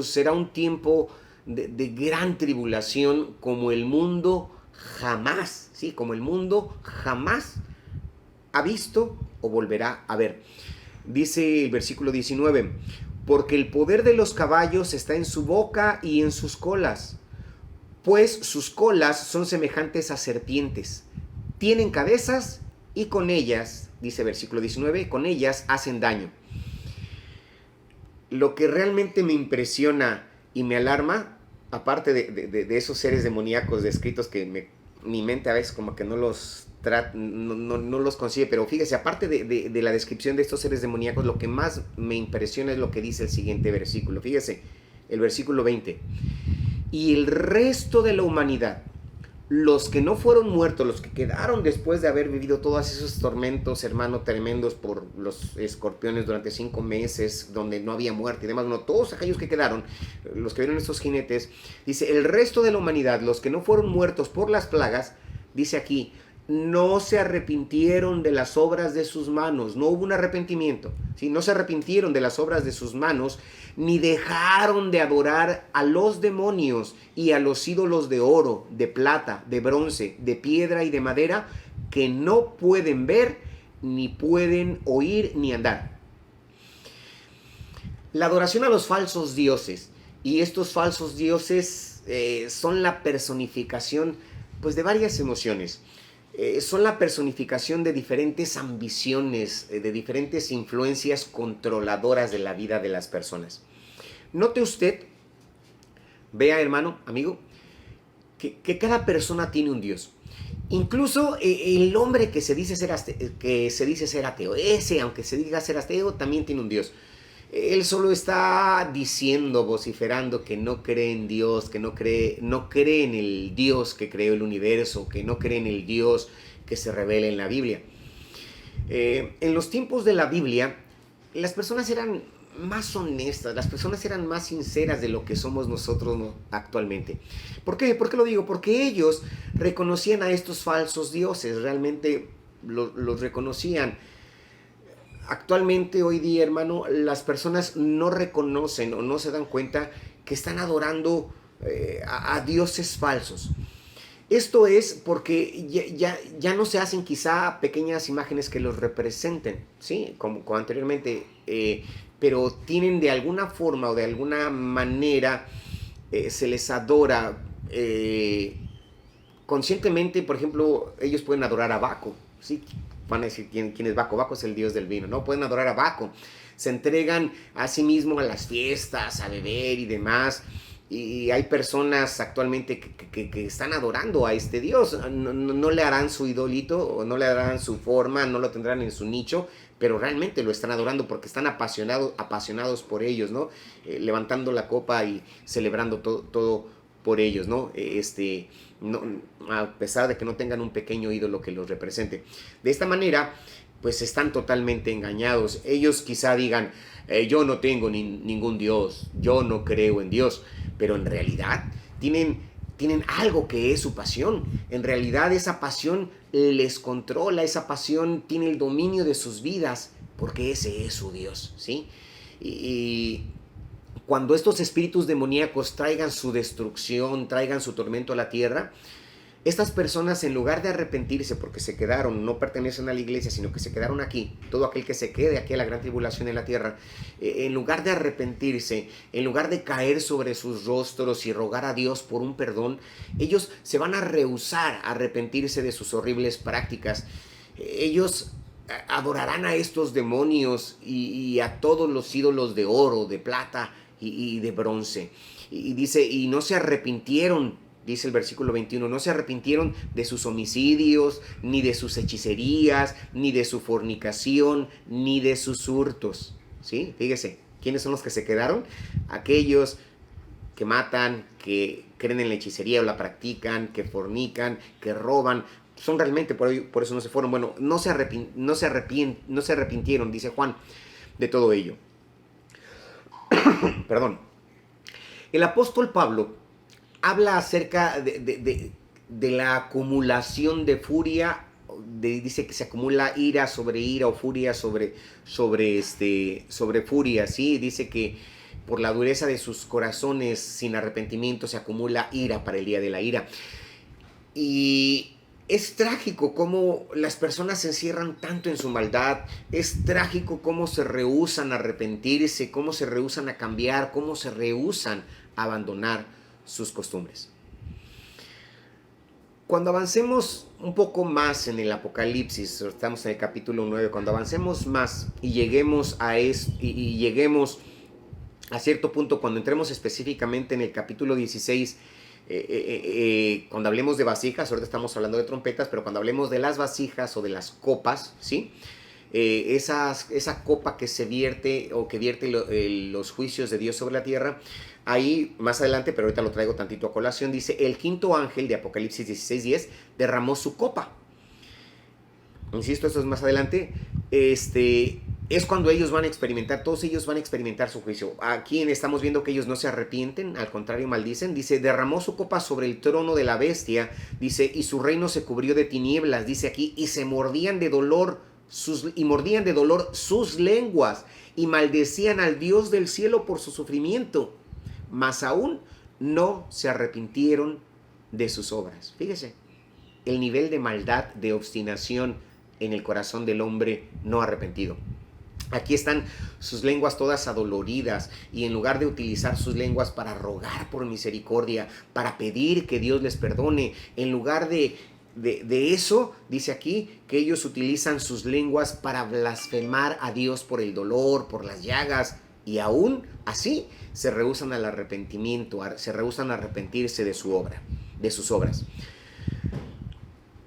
será un tiempo de gran tribulación como el mundo jamás, ¿sí? Como el mundo jamás ha visto o volverá a ver. Dice el versículo 19, porque el poder de los caballos está en su boca y en sus colas, pues sus colas son semejantes a serpientes, tienen cabezas y con ellas, dice versículo 19, con ellas hacen daño. Lo que realmente me impresiona y me alarma, aparte de esos seres demoníacos descritos que mi mente a veces como que no los concibe, pero fíjese, aparte de la descripción de estos seres demoníacos, lo que más me impresiona es lo que dice el siguiente versículo. Fíjese, el versículo 20. Y el resto de la humanidad, los que no fueron muertos, los que quedaron después de haber vivido todos esos tormentos, hermano, tremendos por los escorpiones durante 5 meses, donde no había muerte y demás, no, todos aquellos que quedaron, los que vieron estos jinetes, dice, el resto de la humanidad, los que no fueron muertos por las plagas, dice aquí, no se arrepintieron de las obras de sus manos, no hubo un arrepentimiento, ¿sí? No se arrepintieron de las obras de sus manos, ni dejaron de adorar a los demonios y a los ídolos de oro, de plata, de bronce, de piedra y de madera, que no pueden ver, ni pueden oír, ni andar. La adoración a los falsos dioses, y estos falsos dioses son la personificación pues, de varias emociones. Son la personificación de diferentes ambiciones, de diferentes influencias controladoras de la vida de las personas. Note usted, vea hermano, amigo, que cada persona tiene un Dios. Incluso el hombre que se dice ser ateo, ese aunque se diga ser ateo, también tiene un Dios. Él solo está diciendo, vociferando que no cree en Dios, que no cree en el Dios que creó el universo, que no cree en el Dios que se revela en la Biblia. En los tiempos de la Biblia, las personas eran más honestas, las personas eran más sinceras de lo que somos nosotros actualmente. ¿Por qué? ¿Por qué lo digo? Porque ellos reconocían a estos falsos dioses, realmente los reconocían. Actualmente, hoy día, hermano, las personas no reconocen o no se dan cuenta que están adorando a dioses falsos. Esto es porque ya no se hacen quizá pequeñas imágenes que los representen, ¿sí? Como anteriormente, pero tienen de alguna forma o de alguna manera, se les adora conscientemente. Por ejemplo, ellos pueden adorar a Baco, ¿sí? Van a decir, ¿quién es Baco? Baco es el dios del vino, ¿no? Pueden adorar a Baco. Se entregan a sí mismo a las fiestas, a beber y demás. Y hay personas actualmente que están adorando a este Dios. No le harán su idolito, o no le harán su forma, no lo tendrán en su nicho, pero realmente lo están adorando porque están apasionados por ellos, ¿no? Levantando la copa y celebrando todo por ellos, ¿no? No, a pesar de que no tengan un pequeño ídolo que los represente. De esta manera, pues están totalmente engañados. Ellos quizá digan, yo no tengo ningún Dios, yo no creo en Dios, pero en realidad tienen algo que es su pasión. En realidad esa pasión les controla, esa pasión tiene el dominio de sus vidas, porque ese es su Dios, ¿sí? Y cuando estos espíritus demoníacos traigan su destrucción, traigan su tormento a la tierra, estas personas, en lugar de arrepentirse porque se quedaron, no pertenecen a la iglesia, sino que se quedaron aquí, todo aquel que se quede aquí a la gran tribulación en la tierra, en lugar de arrepentirse, en lugar de caer sobre sus rostros y rogar a Dios por un perdón, ellos se van a rehusar a arrepentirse de sus horribles prácticas. Ellos adorarán a estos demonios y a todos los ídolos de oro, de plata y de bronce. Y dice, y no se arrepintieron. Dice el versículo 21, no se arrepintieron de sus homicidios, ni de sus hechicerías, ni de su fornicación, ni de sus hurtos. ¿Sí? Fíjese, ¿quiénes son los que se quedaron? Aquellos que matan, que creen en la hechicería o la practican, que fornican, que roban. Son realmente, por eso no se fueron. Bueno, no se arrepintieron, dice Juan, de todo ello. Perdón. El apóstol Pablo habla acerca de la acumulación de furia. Dice que se acumula ira o furia sobre furia, ¿sí? Dice que por la dureza de sus corazones sin arrepentimiento se acumula ira para el día de la ira. Y es trágico cómo las personas se encierran tanto en su maldad. Es trágico cómo se rehúsan a arrepentirse, cómo se rehúsan a cambiar, cómo se rehúsan a abandonar sus costumbres. Cuando avancemos un poco más en el Apocalipsis, estamos en el capítulo 9, cuando avancemos más y lleguemos a lleguemos a cierto punto, cuando entremos específicamente en el capítulo 16, cuando hablemos de vasijas, ahorita estamos hablando de trompetas, pero cuando hablemos de las vasijas o de las copas, ¿sí? Esa copa que se vierte o que vierte los juicios de Dios sobre la tierra, ahí más adelante, pero ahorita lo traigo tantito a colación, dice, el quinto ángel de Apocalipsis 16:10 derramó su copa. Insisto, esto es más adelante. Es cuando ellos van a experimentar, todos ellos van a experimentar su juicio. Aquí estamos viendo que ellos no se arrepienten, al contrario maldicen. Dice, derramó su copa sobre el trono de la bestia, dice, y su reino se cubrió de tinieblas, dice aquí, y se mordían de dolor sus lenguas, y maldecían al Dios del cielo por su sufrimiento, mas aún no se arrepintieron de sus obras. Fíjese, el nivel de maldad, de obstinación en el corazón del hombre no arrepentido. Aquí están sus lenguas todas adoloridas, y en lugar de utilizar sus lenguas para rogar por misericordia, para pedir que Dios les perdone, en lugar de eso, dice aquí, que ellos utilizan sus lenguas para blasfemar a Dios por el dolor, por las llagas, y aún así se rehúsan al arrepentimiento, se rehúsan a arrepentirse de su obra, de sus obras.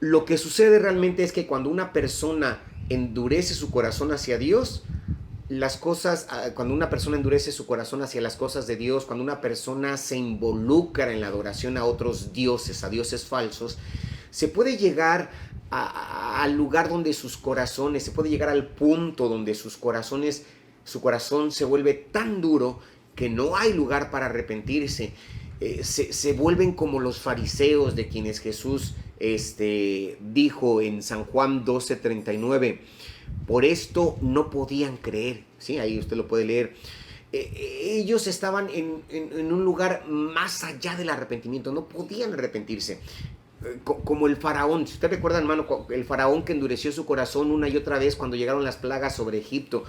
Lo que sucede realmente es que cuando una persona endurece su corazón hacia Dios, cuando una persona endurece su corazón hacia las cosas de Dios, cuando una persona se involucra en la adoración a otros dioses, a dioses falsos, se puede llegar al lugar donde sus corazones, se puede llegar al punto donde su corazón se vuelve tan duro que no hay lugar para arrepentirse. Se vuelven como los fariseos, de quienes Jesús dijo en San Juan 12:39, por esto no podían creer, ¿sí? Ahí usted lo puede leer. Ellos estaban en un lugar más allá del arrepentimiento, no podían arrepentirse. como el faraón. Si usted recuerda, hermano, el faraón que endureció su corazón una y otra vez cuando llegaron las plagas sobre Egipto.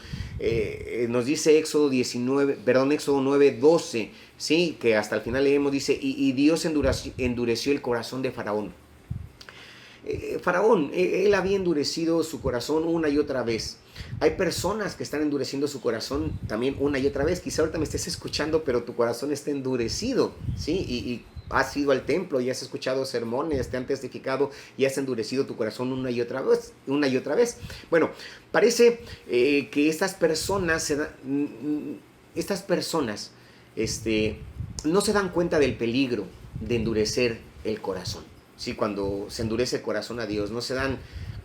Nos dice Éxodo 9:12, ¿sí? Que hasta el final leemos, dice, y Dios endureció el corazón de Faraón. Faraón, él había endurecido su corazón una y otra vez. Hay personas que están endureciendo su corazón también una y otra vez. Quizá ahorita me estés escuchando, pero tu corazón está endurecido, ¿sí? Y has ido al templo y has escuchado sermones, te han testificado y has endurecido tu corazón una y otra vez. Bueno, parece que estas personas no se dan cuenta del peligro de endurecer el corazón. Sí, cuando se endurece el corazón a Dios, no se dan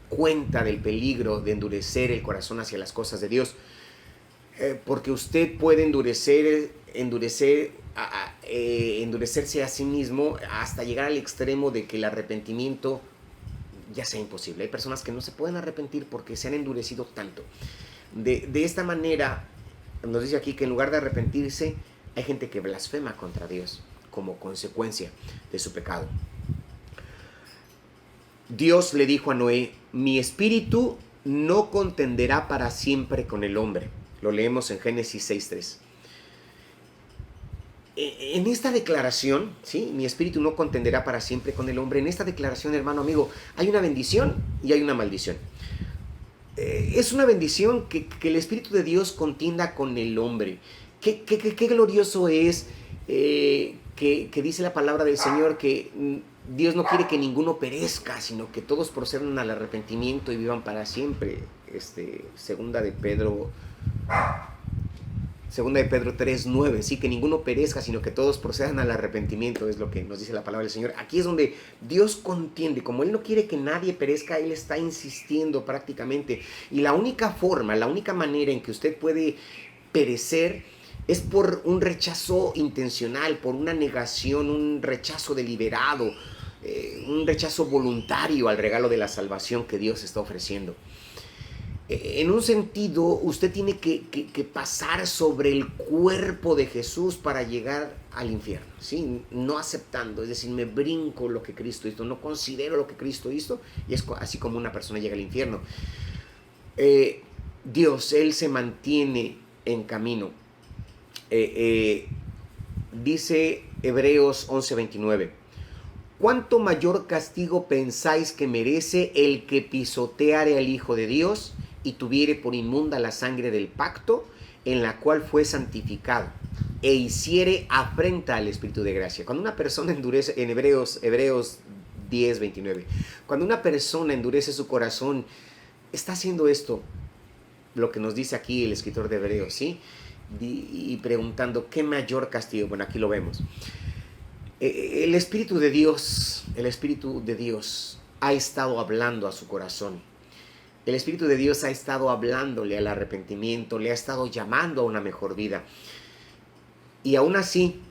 cuenta del peligro de endurecer el corazón hacia las cosas de Dios, porque usted puede endurecerse a sí mismo hasta llegar al extremo de que el arrepentimiento ya sea imposible. Hay personas que no se pueden arrepentir porque se han endurecido tanto. De esta manera, nos dice aquí que en lugar de arrepentirse, hay gente que blasfema contra Dios como consecuencia de su pecado. Dios le dijo a Noé, mi espíritu no contenderá para siempre con el hombre. Lo leemos en Génesis 6:3. En esta declaración, ¿sí? Mi espíritu no contenderá para siempre con el hombre. En esta declaración, hermano amigo, hay una bendición y hay una maldición. Es una bendición que el Espíritu de Dios contienda con el hombre. Qué glorioso es que dice la palabra del Señor que Dios no quiere que ninguno perezca, sino que todos procedan al arrepentimiento y vivan para siempre. Segunda de Pedro 3:9, sí, que ninguno perezca, sino que todos procedan al arrepentimiento, es lo que nos dice la palabra del Señor. Aquí es donde Dios contiende, como Él no quiere que nadie perezca, Él está insistiendo prácticamente. Y la única manera en que usted puede perecer es por un rechazo intencional, por una negación, un rechazo deliberado, un rechazo voluntario al regalo de la salvación que Dios está ofreciendo. En un sentido, usted tiene que pasar sobre el cuerpo de Jesús para llegar al infierno, ¿sí? No aceptando, es decir, me brinco lo que Cristo hizo, no considero lo que Cristo hizo, y es así como una persona llega al infierno. Dios, Él se mantiene en camino. Dice Hebreos 11:29, ¿cuánto mayor castigo pensáis que merece el que pisoteare al Hijo de Dios y tuviere por inmunda la sangre del pacto en la cual fue santificado e hiciere afrenta al Espíritu de gracia? Cuando una persona endurece, en Hebreos 10:29, cuando una persona endurece su corazón, está haciendo esto, lo que nos dice aquí el escritor de Hebreos, ¿sí? Y preguntando, ¿qué mayor castigo? Bueno, aquí lo vemos. El Espíritu de Dios ha estado hablando a su corazón. El Espíritu de Dios ha estado hablándole al arrepentimiento, le ha estado llamando a una mejor vida. Y aún así,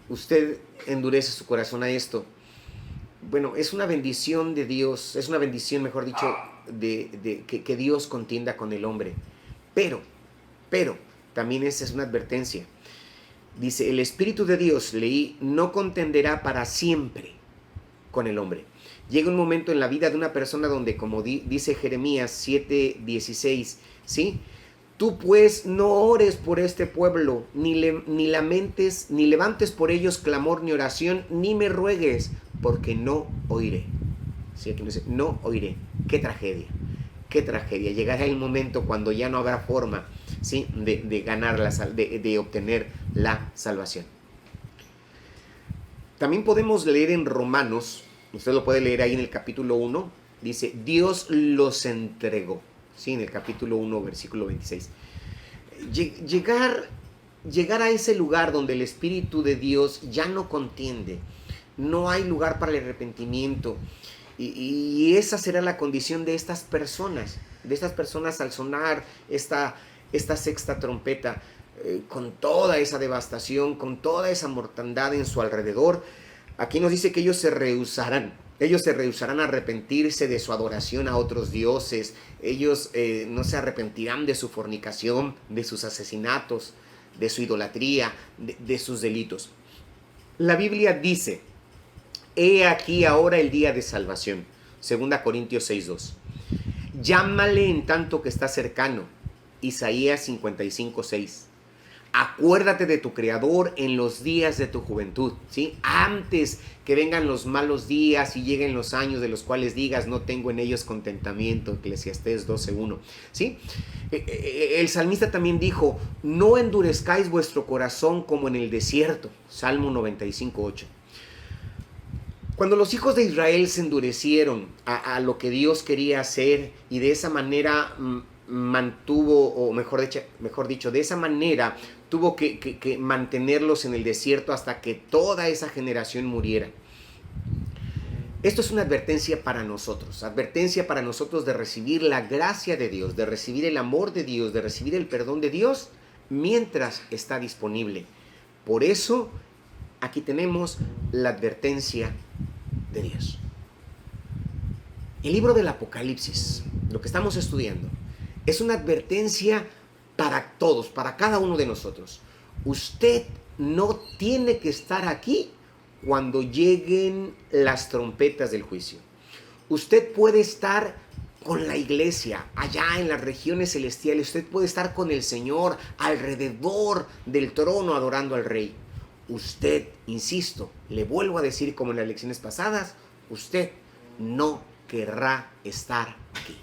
usted endurece su corazón a esto. Bueno, es una bendición de Dios, es una bendición, mejor dicho, que Dios contienda con el hombre. Pero, también esa es una advertencia. Dice, el Espíritu de Dios, leí, no contenderá para siempre con el hombre. Llega un momento en la vida de una persona donde, como dice Jeremías 7:16, ¿sí? Tú pues no ores por este pueblo, ni lamentes, ni levantes por ellos clamor ni oración, ni me ruegues, porque no oiré. ¿Sí? Aquí dice, no oiré. ¡Qué tragedia! ¡Qué tragedia! Llegará el momento cuando ya no habrá forma, ¿sí? de ganar de obtener la salvación. También podemos leer en Romanos, usted lo puede leer ahí en el capítulo 1, dice, Dios los entregó, ¿sí? En el capítulo 1, versículo 26. Llegar a ese lugar donde el Espíritu de Dios ya no contiende, no hay lugar para el arrepentimiento, y esa será la condición de estas personas al sonar esta sexta trompeta, con toda esa devastación, con toda esa mortandad en su alrededor. Aquí nos dice que ellos se rehusarán a arrepentirse de su adoración a otros dioses. Ellos no se arrepentirán de su fornicación, de sus asesinatos, de su idolatría, de sus delitos. La Biblia dice He aquí ahora el día de salvación. 2 Corintios 6:2. Llámale en tanto que está cercano. Isaías 55:6. Acuérdate de tu Creador en los días de tu juventud, ¿sí? Antes que vengan los malos días y lleguen los años de los cuales digas, no tengo en ellos contentamiento, Eclesiastés 12:1, ¿sí? El salmista también dijo, no endurezcáis vuestro corazón como en el desierto, Salmo 95:8. Cuando los hijos de Israel se endurecieron a lo que Dios quería hacer y de esa manera mantuvo, o mejor dicho, de esa manera tuvo que mantenerlos en el desierto hasta que toda esa generación muriera. Esto es una advertencia para nosotros de recibir la gracia de Dios, de recibir el amor de Dios, de recibir el perdón de Dios mientras está disponible. Por eso, aquí tenemos la advertencia de Dios. El libro del Apocalipsis, lo que estamos estudiando, es una advertencia para todos, para cada uno de nosotros. Usted no tiene que estar aquí cuando lleguen las trompetas del juicio. Usted puede estar con la iglesia allá en las regiones celestiales. Usted puede estar con el Señor alrededor del trono adorando al Rey. Usted, insisto, le vuelvo a decir como en las lecciones pasadas, usted no querrá estar aquí.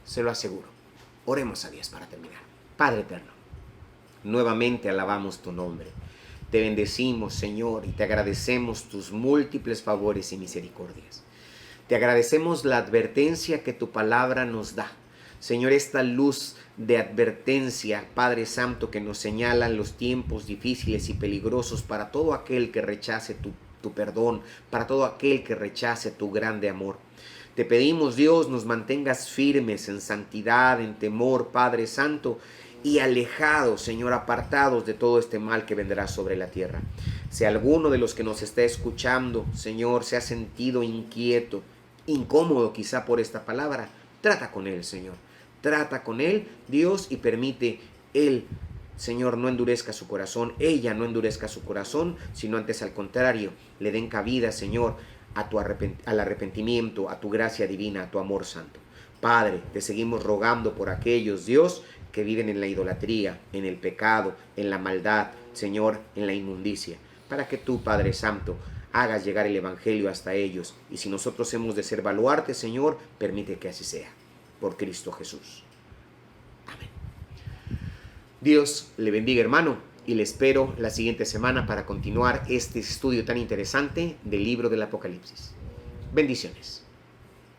Se lo aseguro. Oremos a Dios para terminar. Padre eterno, nuevamente alabamos tu nombre. Te bendecimos, Señor, y te agradecemos tus múltiples favores y misericordias. Te agradecemos la advertencia que tu palabra nos da. Señor, esta luz de advertencia, Padre Santo, que nos señalan los tiempos difíciles y peligrosos para todo aquel que rechace tu perdón, para todo aquel que rechace tu grande amor. Te pedimos, Dios, nos mantengas firmes en santidad, en temor, Padre Santo, y alejados, Señor, apartados de todo este mal que vendrá sobre la tierra. Si alguno de los que nos está escuchando, Señor, se ha sentido inquieto, incómodo quizá por esta palabra, trata con él, Señor. Trata con él, Dios, y permite él, Señor, no endurezca su corazón, ella no endurezca su corazón, sino antes al contrario, le den cabida, Señor, al arrepentimiento, a tu gracia divina, a tu amor santo. Padre, te seguimos rogando por aquellos, Dios, que viven en la idolatría, en el pecado, en la maldad, Señor, en la inmundicia, para que tú, Padre Santo, hagas llegar el Evangelio hasta ellos. Y si nosotros hemos de ser baluarte, Señor, permite que así sea. Por Cristo Jesús. Amén. Dios le bendiga, hermano, y le espero la siguiente semana para continuar este estudio tan interesante del libro del Apocalipsis. Bendiciones.